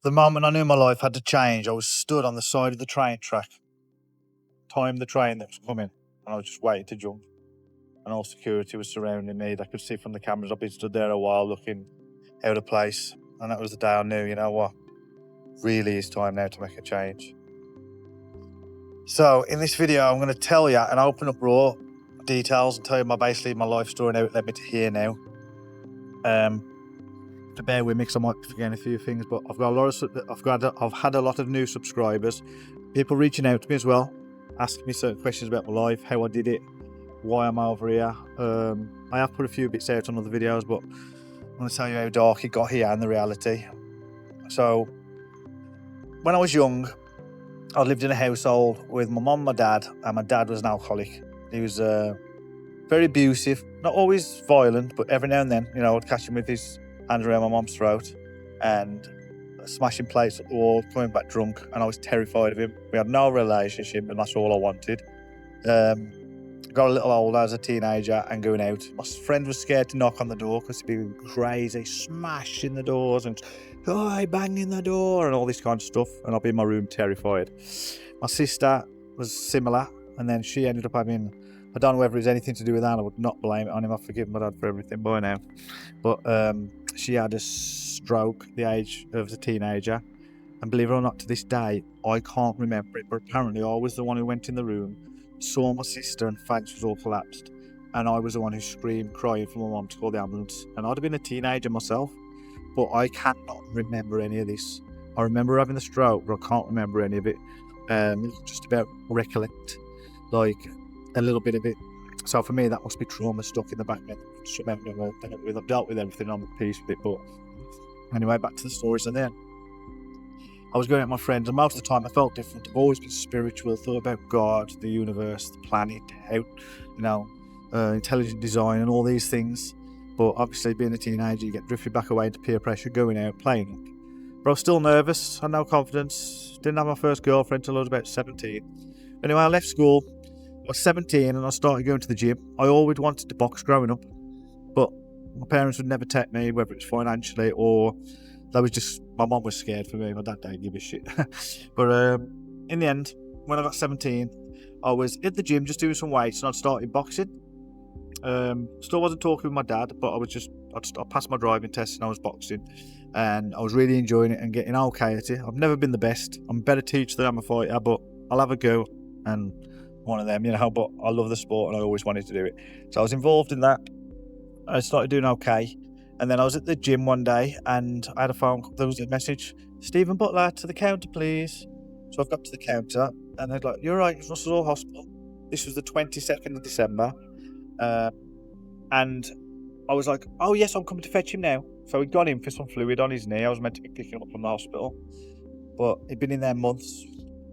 The moment I knew my life had to change, I was stood on the side of the train track, timed the train that was coming, and I was just waiting to jump. And all security was surrounding me. I could see from the cameras I've been stood there a while looking out of place. And that was the day I knew, you know what, really is time now to make a change. So in this video, I'm going to tell you and open up raw details and tell you basically my life story and how it led me to here now. To bear with me because I might be forgetting a few things, but I've had a lot of new subscribers, people reaching out to me as well, asking me certain questions about my life, how I did it, why I'm over here. I have put a few bits out on other videos, but I'm going to tell you how dark it got here and the reality. So when I was young, I lived in a household with my mum, my dad, and my dad was an alcoholic. He was very abusive, not always violent, but every now and then, you know, I'd catch him with his hands around my mum's throat and smashing plates at the wall, coming back drunk, and I was terrified of him. We had no relationship, and that's all I wanted. Got a little older as a teenager and going out. My friend was scared to knock on the door because he'd be crazy, smashing the doors and banging the door and all this kind of stuff. And I'd be in my room terrified. My sister was similar, and then she ended up having, I don't know whether it was anything to do with that. I would not blame it on him. I've forgiven my dad for everything by now. But she had a stroke at the age of a teenager. And believe it or not, to this day, I can't remember it. But apparently I was the one who went in the room, saw my sister, and face was all collapsed. And I was the one who screamed, crying for my mum to call the ambulance. And I'd have been a teenager myself, but I cannot remember any of this. I remember having the stroke, but I can't remember any of it. Just about recollect, like a little bit of it. So for me, that must be trauma stuck in the back end. I've dealt with everything, I'm at peace with it. But anyway, back to the stories. And then I was going out with my friends, and most of the time I felt different. I've always been spiritual, thought about God, the universe, the planet, how, intelligent design and all these things. But obviously being a teenager, you get drifted back away into peer pressure, going out, playing. But I was still nervous, had no confidence, didn't have my first girlfriend until I was about 17. Anyway, I left school, I was 17 and I started going to the gym. I always wanted to box growing up, but my parents would never take me, whether it's financially or that was just, my mum was scared for me. My dad didn't give a shit. But in the end, when I got 17, I was at the gym just doing some weights and I'd started boxing. Still wasn't talking with my dad, but I passed my driving test and I was boxing. And I was really enjoying it and getting okay at it. I've never been the best. I'm a better teacher than I'm a fighter, but I'll have a go. And one of them, but I love the sport and I always wanted to do it. So I was involved in that. I started doing okay. And then I was at the gym one day and I had a phone call. There was a message, Stephen Butler, to the counter, please. So I've got to the counter and they're like, you're right, it's Russell Hospital. This was the 22nd of December. And I was like, oh yes, I'm coming to fetch him now. So he'd gone in for some fluid on his knee. I was meant to be picking him up from the hospital. But he'd been in there months.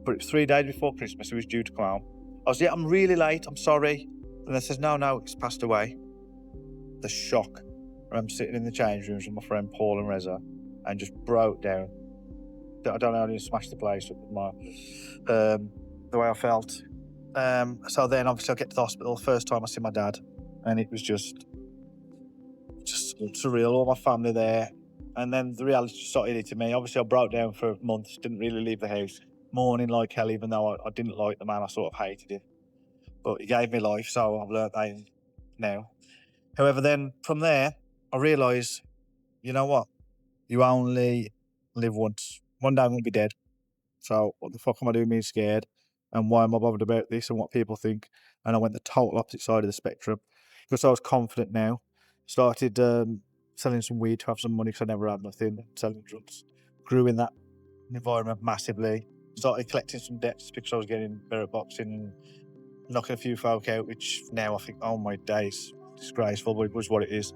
But it was 3 days before Christmas. He was due to come home. I was, I'm really late, I'm sorry. And they says, no, he's passed away. The shock. I'm sitting in the change rooms with my friend Paul and Reza and just broke down. I don't know how to smash the place up with the way I felt. So then obviously I get to the hospital. First time I see my dad, and it was just surreal. All my family there, and then the reality started hitting me. Obviously I broke down for months, didn't really leave the house, mourning like hell, even though I didn't like the man. I sort of hated him, but he gave me life, so I've learned that now. However, then from there I realised, you know what, you only live once. One day I'm going to be dead. So what the fuck am I doing being scared? And why am I bothered about this and what people think? And I went the total opposite side of the spectrum because I was confident now. Started selling some weed to have some money because I never had nothing. Selling drugs. Grew in that environment massively. Started collecting some debts because I was getting better at boxing and knocking a few folk out, which now I think, oh my days, disgraceful, but it was what it is.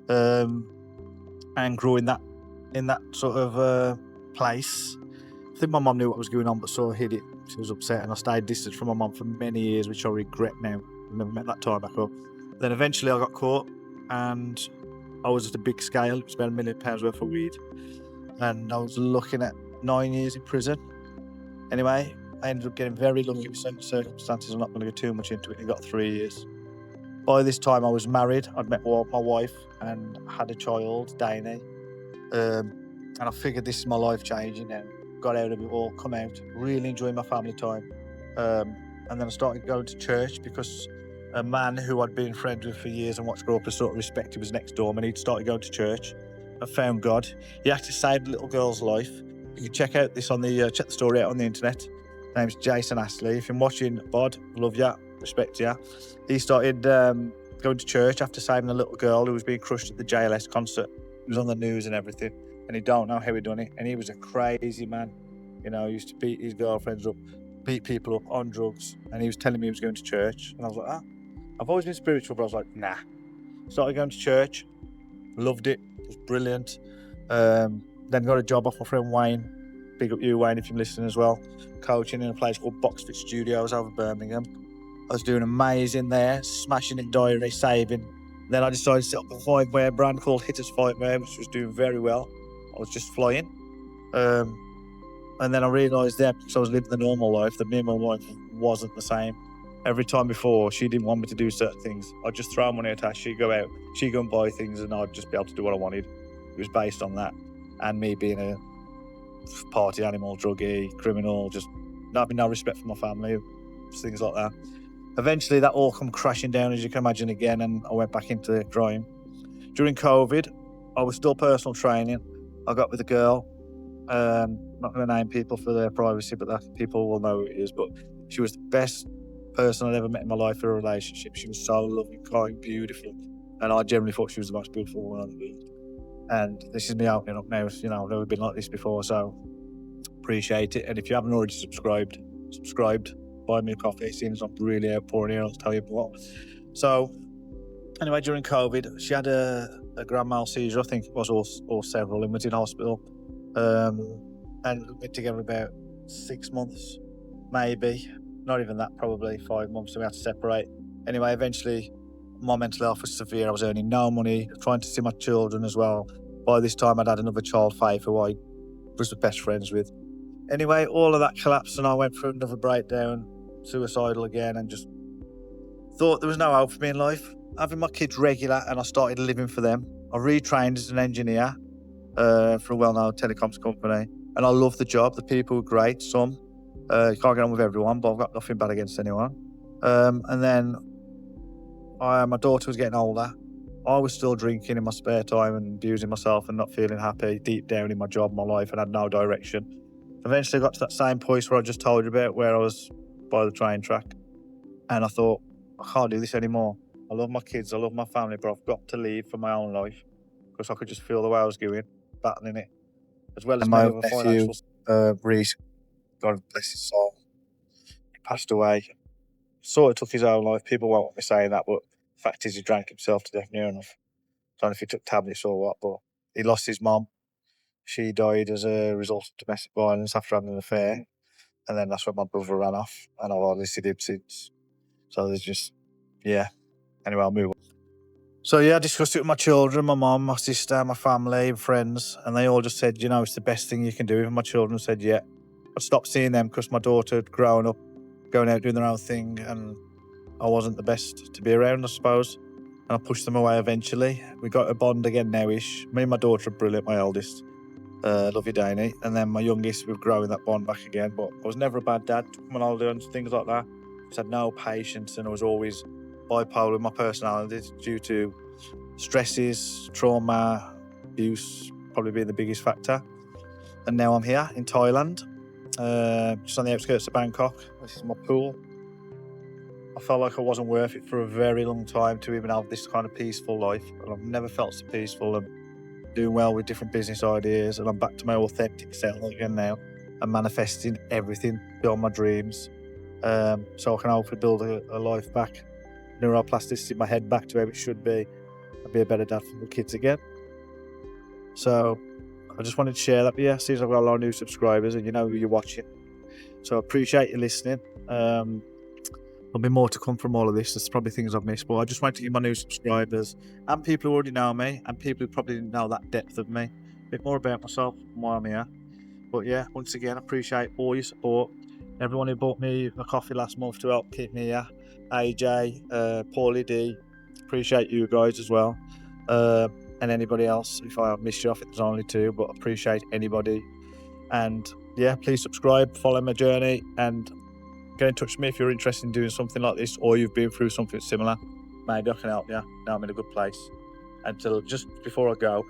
And grew in that sort of place. I think my mum knew what was going on, but sort of hid it. She was upset, and I stayed distant from my mum for many years, which I regret now. I never met that time back up. Then eventually I got caught, and I was at a big scale. It was about £1 million worth of weed, and I was looking at 9 years in prison. Anyway, I ended up getting very lucky with certain circumstances. I'm not going to go too much into it. I got 3 years. By this time I was married. I'd met my wife and had a child, Dana. and I figured this is my life changing now. Got out of it all, come out, really enjoying my family time. And then I started going to church because a man who I'd been friends with for years and watched grow up and sort of respected was next door, and he'd started going to church. I found God. He actually saved a little girl's life. You can check out this on the check the story out on the internet. His name's Jason Astley. If you're watching, Bod, love ya, respect ya. He started going to church after saving a little girl who was being crushed at the JLS concert. It was on the news and everything, and he don't know how he done it. And he was a crazy man. You know, he used to beat his girlfriends up, beat people up on drugs, and he was telling me he was going to church. And I was like, I've always been spiritual, but I was like, nah. Started going to church, loved it, it was brilliant. Then got a job off my friend Wayne. Big up you, Wayne, if you're listening as well. Coaching in a place called Boxfit Studios over Birmingham. I was doing amazing there, smashing it diary, saving. Then I decided to set up a fight-wear brand called Hitters Fight-wear, which was doing very well. I was just flying. And then I realised that because I was living the normal life, that me and my wife wasn't the same. Every time before, she didn't want me to do certain things. I'd just throw money at her, she'd go out, she'd go and buy things, and I'd just be able to do what I wanted. It was based on that. And me being a party animal, druggie, criminal, just not having no respect for my family, things like that. Eventually, that all come crashing down, as you can imagine, again, and I went back into crime. During COVID, I was still personal training. I got with a girl. Not going to name people for their privacy, but that people will know who it is. But she was the best person I'd ever met in my life for a relationship. She was so loving, kind, beautiful, and I generally thought she was the most beautiful woman on the world. And this is me opening up now. You know, I've never been like this before, so appreciate it. And if you haven't already subscribed, buy me a coffee. It seems I'm really outpouring here. I'll tell you what. So anyway, during COVID, she had a grand mal seizure. I think it was, or several, and was in hospital. And we've been together about 6 months, maybe. Not even that, probably 5 months, so we had to separate. Anyway, eventually, my mental health was severe. I was earning no money, trying to see my children as well. By this time, I'd had another child, Faith, who I was best friends with. Anyway, all of that collapsed, and I went through another breakdown, suicidal again, and just thought there was no hope for me in life. Having my kids regular, and I started living for them. I retrained as an engineer for a well-known telecoms company, and I love the job. The people were great. Some you can't get on with everyone, but I've got nothing bad against anyone. And then my daughter was getting older. I was still drinking in my spare time and abusing myself and not feeling happy deep down in my job, my life, and had no direction. Eventually I got to that same point where I just told you about, where I was by the train track, and I thought, I can't do this anymore. I love my kids, I love my family, but I've got to leave for my own life, because I could just feel the way I was going, battling it, as well as my other financial. Reese, God bless his soul, he passed away. Sort of took his own life. People won't want me saying that, but the fact is he drank himself to death near enough. I don't know if he took tablets or what, but he lost his mum. She died as a result of domestic violence after having an affair. And then that's when my brother ran off, and I've hardly seen him since. So there's just, yeah. Anyway, I'll move on. So yeah, I discussed it with my children, my mum, my sister, my family, friends, and they all just said, you know, it's the best thing you can do. And my children said, yeah. I stopped seeing them because my daughter had grown up, going out doing their own thing, and I wasn't the best to be around, I suppose. And I pushed them away eventually. We got a bond again now-ish. Me and my daughter are brilliant, my eldest. Love you, Danny. And then my youngest, we're growing that bond back again. But I was never a bad dad. Took him on holiday and things like that. I just had no patience, and I was always bipolar with my personality due to stresses, trauma, abuse, probably being the biggest factor. And now I'm here in Thailand, just on the outskirts of Bangkok. This is my pool. I felt like I wasn't worth it for a very long time to even have this kind of peaceful life. And I've never felt so peaceful and doing well with different business ideas. And I'm back to my authentic self again now and manifesting everything beyond my dreams. So I can hopefully build a life back, neuroplasticity, my head back to where it should be, and be a better dad for the kids again. So I just wanted to share that with you. Since I've got a lot of new subscribers and you know who you're watching. So I appreciate you listening. There'll be more to come from all of this. There's probably things I've missed, but I just wanted to give my new subscribers and people who already know me and people who probably didn't know that depth of me a bit more about myself and why I'm here. But yeah, once again, I appreciate all your support. Everyone who bought me a coffee last month to help keep me here. AJ, Paulie D, appreciate you guys as well. and anybody else. If I missed you off, it's only two, but appreciate anybody. And yeah, please subscribe, follow my journey, and get in touch with me if you're interested in doing something like this, or you've been through something similar. Maybe I can help you. Now I'm in a good place. Until just before I go,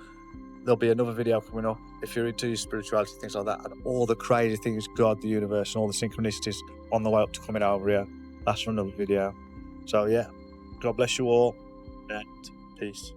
there'll be another video coming up if you're into your spirituality, things like that, and all the crazy things, God, the universe, and all the synchronicities on the way up to coming over here. That's for another video. So yeah, God bless you all, and peace.